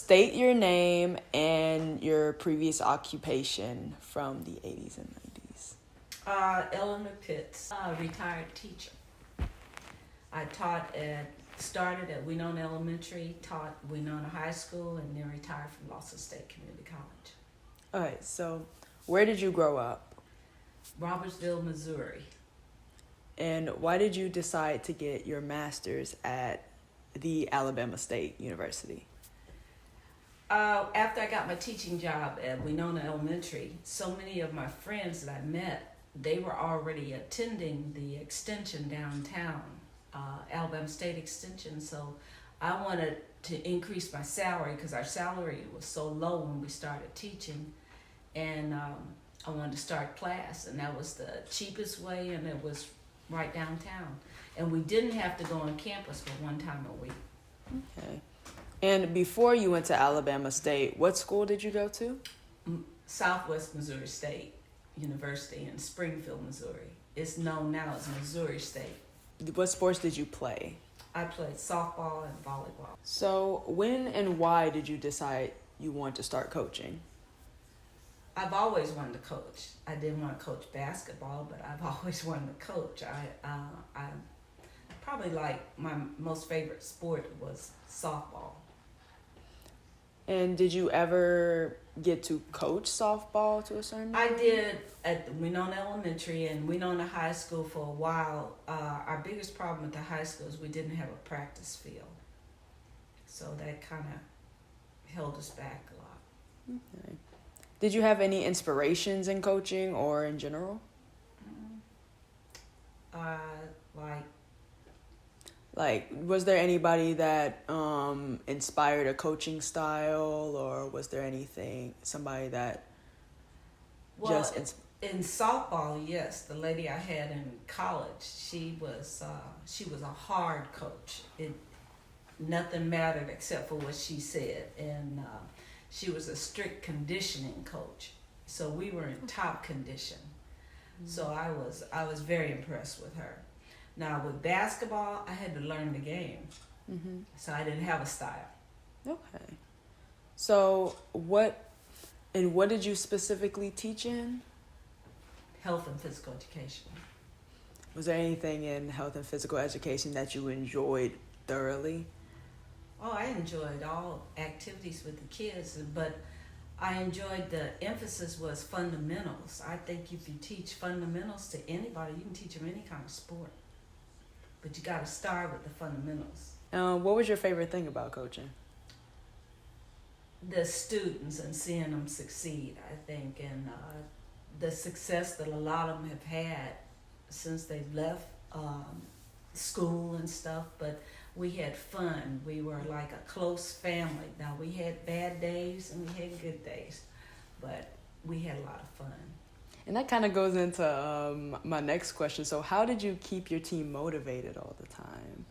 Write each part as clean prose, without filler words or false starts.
state your name and your previous occupation from the 80s and 90s. Eleanor Pitts, retired teacher. I started at Winona Elementary, taught Winona High School, and then retired from Lawson State Community College. Okay, so where did you grow up? Robertsville, Missouri. And why did you decide to get your master's at the Alabama State University? After I got my teaching job at Winona Elementary, so many of my friends that I met, they were already attending the extension downtown, Alabama State Extension. So I wanted to increase my salary because our salary was so low when we started teaching. And I wanted to start class, and that was the cheapest way, and it was right downtown. And we didn't have to go on campus but one time a week. Okay. And before you went to Alabama State, what school did you go to? Southwest Missouri State University in Springfield, Missouri. It's known now as Missouri State. What sports did you play? I played softball and volleyball. So when and why did you decide you want to start coaching? I've always wanted to coach. I didn't want to coach basketball, but I've always wanted to coach. I probably my most favorite sport was softball. And did you ever get to coach softball to a certain degree? I did at Winona Elementary and Winona High School for a while. Our biggest problem at the high school is we didn't have a practice field. So that kind of held us back a lot. Okay. Did you have any inspirations in coaching or in general? Like, was there anybody that inspired a coaching style, or was there somebody that in softball, yes, the lady I had in college, she was a hard coach. Nothing mattered except for what she said, and she was a strict conditioning coach. So we were in top condition. Mm-hmm. So I was very impressed with her. Now with basketball, I had to learn the game. Mm-hmm. So I didn't have a style. Okay. So what did you specifically teach in? Health and physical education. Was there anything in health and physical education that you enjoyed thoroughly? Oh, I enjoyed all activities with the kids, but I enjoyed the emphasis was fundamentals. I think if you teach fundamentals to anybody, you can teach them any kind of sport. But you got to start with the fundamentals. What was your favorite thing about coaching? The students and seeing them succeed, I think, and the success that a lot of them have had since they've left school and stuff. But we had fun. We were like a close family. Now, we had bad days and we had good days, but we had a lot of fun. And that kind of goes into my next question. So how did you keep your team motivated all the time?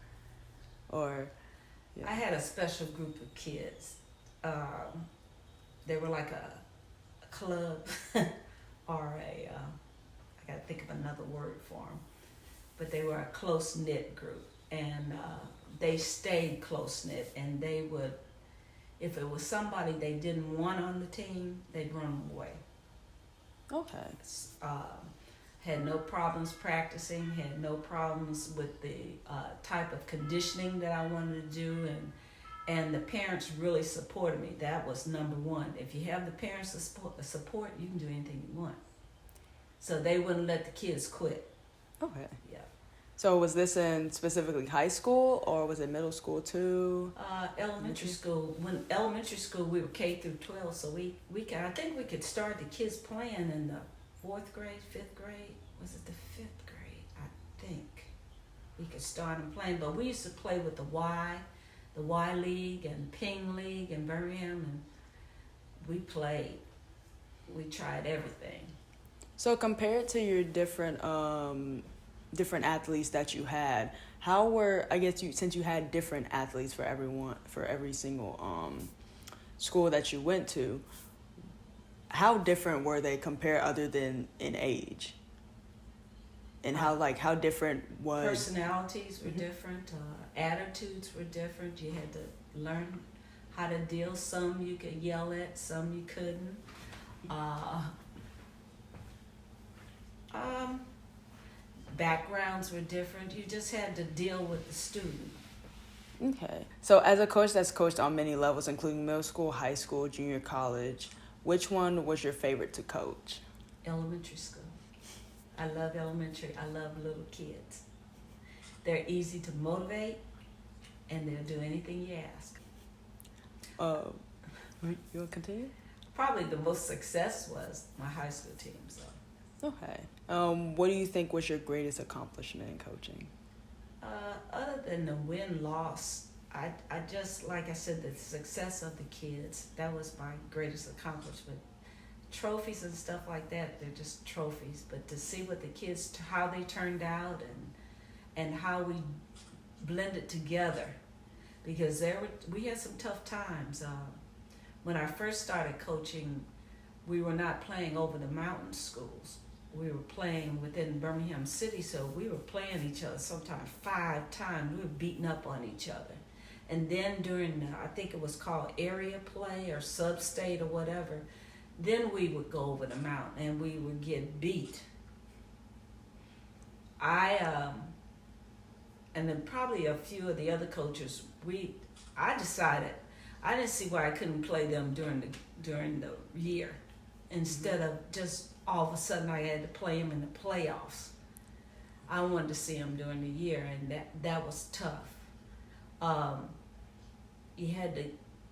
I had a special group of kids. They were like a club or I got to think of another word for them. But they were a close-knit group. And they stayed close-knit. And they would, if it was somebody they didn't want on the team, they'd run them away. Okay. Had no problems practicing, had no problems with the type of conditioning that I wanted to do, and the parents really supported me. That was number one. If you have the parents support, you can do anything you want. So they wouldn't let the kids quit. Okay. Yeah. So was this in specifically high school, or was it middle school too? Elementary school. When elementary school, we were K through 12, so I think we could start the kids playing in the 4th grade, 5th grade. Was it the 5th grade? I think we could start them playing. But we used to play with the Y League and Ping League in Birmingham, and we played. We tried everything. So compared to your different athletes that you had, how were, I guess since you had different athletes for every single school that you went to, how different were they compared other than in age? And how different was... Personalities were different, attitudes were different. You had to learn how to deal. Some you could yell at, some you couldn't. Backgrounds were different. You just had to deal with the student. Okay. So as a coach that's coached on many levels, including middle school, high school, junior college, which one was your favorite to coach? Elementary school. I love elementary. I love little kids. They're easy to motivate, and they'll do anything you ask. You want to continue? Probably the most success was my high school team. So. Okay. What do you think was your greatest accomplishment in coaching? Other than the win-loss, I just, like I said, the success of the kids, that was my greatest accomplishment. Trophies and stuff like that, they're just trophies. But to see what the kids, how they turned out and how we blended together, because we had some tough times. When I first started coaching, we were not playing over the mountain schools. We were playing within Birmingham City, so we were playing each other sometimes 5 times. We were beating up on each other. And then during, I think it was called area play or sub-state or whatever, then we would go over the mountain and we would get beat. And then probably a few of the other coaches, I decided, I didn't see why I couldn't play them during the year, instead of just all of a sudden I had to play them in the playoffs. I wanted to see them during the year, and that was tough. You had to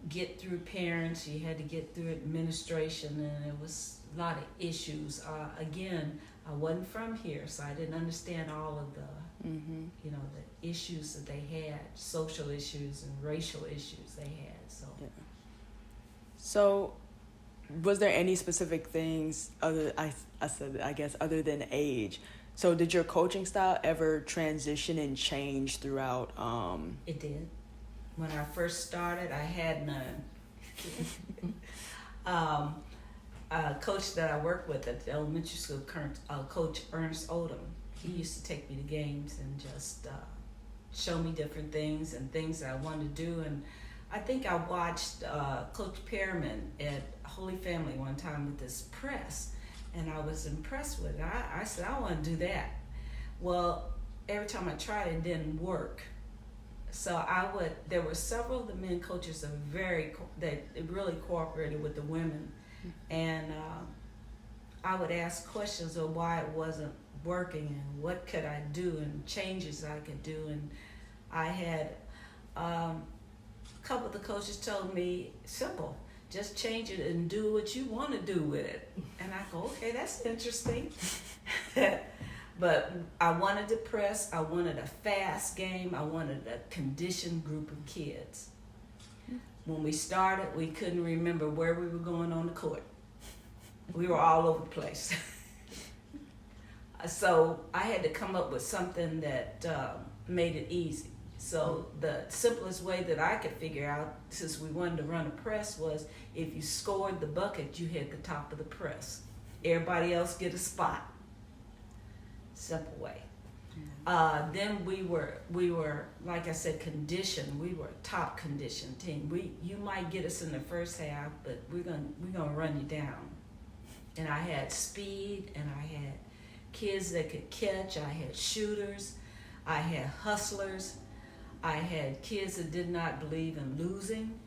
get through parents, you had to get through administration, and it was a lot of issues. Again, I wasn't from here, so I didn't understand all of the, the issues that they had, social issues and racial issues they had. So. Yeah. So, was there any specific things other than age? So did your coaching style ever transition and change throughout? It did. When I first started, I had none. A coach that I worked with at the elementary school, Coach Ernest Odom, he used to take me to games and just show me different things and things that I wanted to do. And I think I watched Coach Pearman at Holy Family one time with this press, and I was impressed with it. I said, I want to do that. Well, every time I tried it didn't work. So there were several of the men coaches that really cooperated with the women. And I would ask questions of why it wasn't working and what could I do and changes I could do. And I had a couple of the coaches told me, simple, just change it and do what you want to do with it. And I go, okay, that's interesting. But I wanted to press, I wanted a fast game, I wanted a conditioned group of kids. When we started, we couldn't remember where we were going on the court. We were all over the place. So I had to come up with something that made it easy. So the simplest way that I could figure out, since we wanted to run a press, was if you scored the bucket, you hit the top of the press. Everybody else get a spot. Simple way. Then we were, like I said, conditioned. We were a top conditioned team. You might get us in the first half, but we're gonna run you down. And I had speed, and I had kids that could catch. I had shooters. I had hustlers. I had kids that did not believe in losing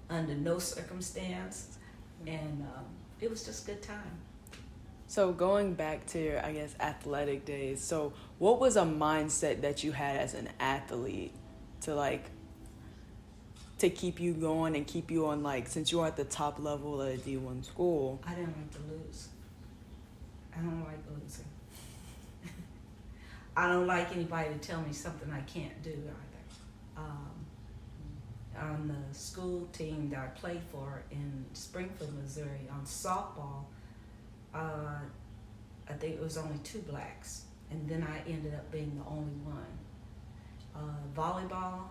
under no circumstance, and it was just a good time. So going back to your, athletic days, so what was a mindset that you had as an athlete to keep you going and keep you on, since you were at the top level of a D1 school? I didn't like to lose. I don't like losing. I don't like anybody to tell me something I can't do either. On the school team that I played for in Springfield, Missouri, on softball, I think it was only 2 blacks, and then I ended up being the only one. Volleyball,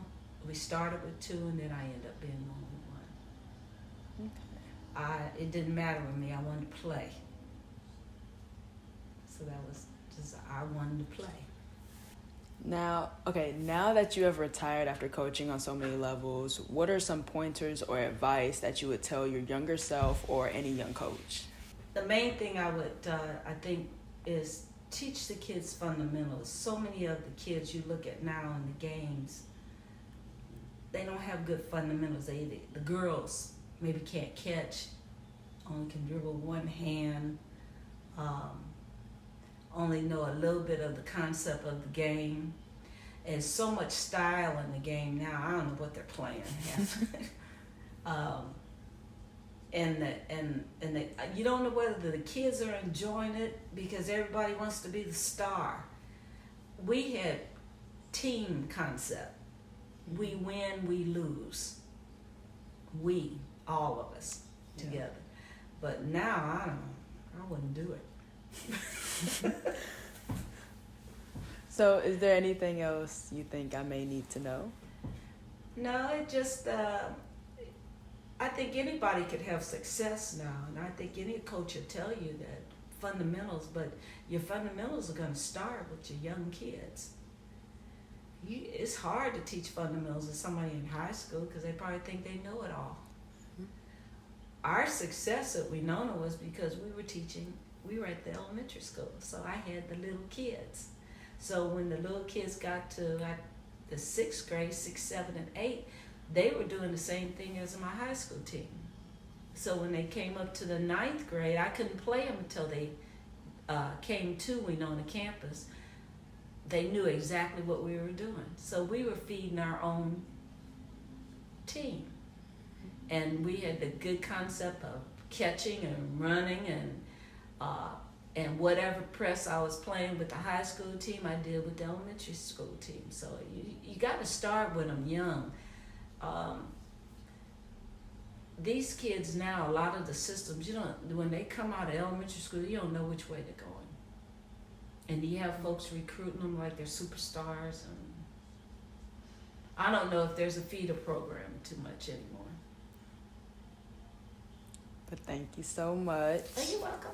we started with 2, and then I ended up being the only one. Okay. It didn't matter with me. I wanted to play. So that was just, I wanted to play. Now, okay, now that you have retired after coaching on so many levels, what are some pointers or advice that you would tell your younger self or any young coach? The main thing I would, I think, is teach the kids fundamentals. So many of the kids you look at now in the games, they don't have good fundamentals. The girls maybe can't catch, only can dribble one hand, only know a little bit of the concept of the game. And so much style in the game now. I don't know what they're playing. You don't know whether the kids are enjoying it because everybody wants to be the star. We had team concept. We win, we lose. We, all of us, together. Yeah. But now I wouldn't do it. So is there anything else you think I may need to know? No, it just, I think anybody could have success now, and I think any coach will tell you that fundamentals, but your fundamentals are going to start with your young kids. It's hard to teach fundamentals to somebody in high school because they probably think they know it all. Mm-hmm. Our success at Winona was because we were at the elementary school, so I had the little kids. So when the little kids got to the 6th grade, 6, 7, and 8, they were doing the same thing as my high school team. So when they came up to the 9th grade, I couldn't play them until they came to Winona campus. They knew exactly what we were doing. So we were feeding our own team. And we had the good concept of catching and running and whatever press I was playing with the high school team, I did with the elementary school team. So you got to start with them young. These kids now, a lot of the systems, when they come out of elementary school, you don't know which way they're going. And you have folks recruiting them like they're superstars. And I don't know if there's a feeder program too much anymore. But thank you so much. Oh, you're welcome.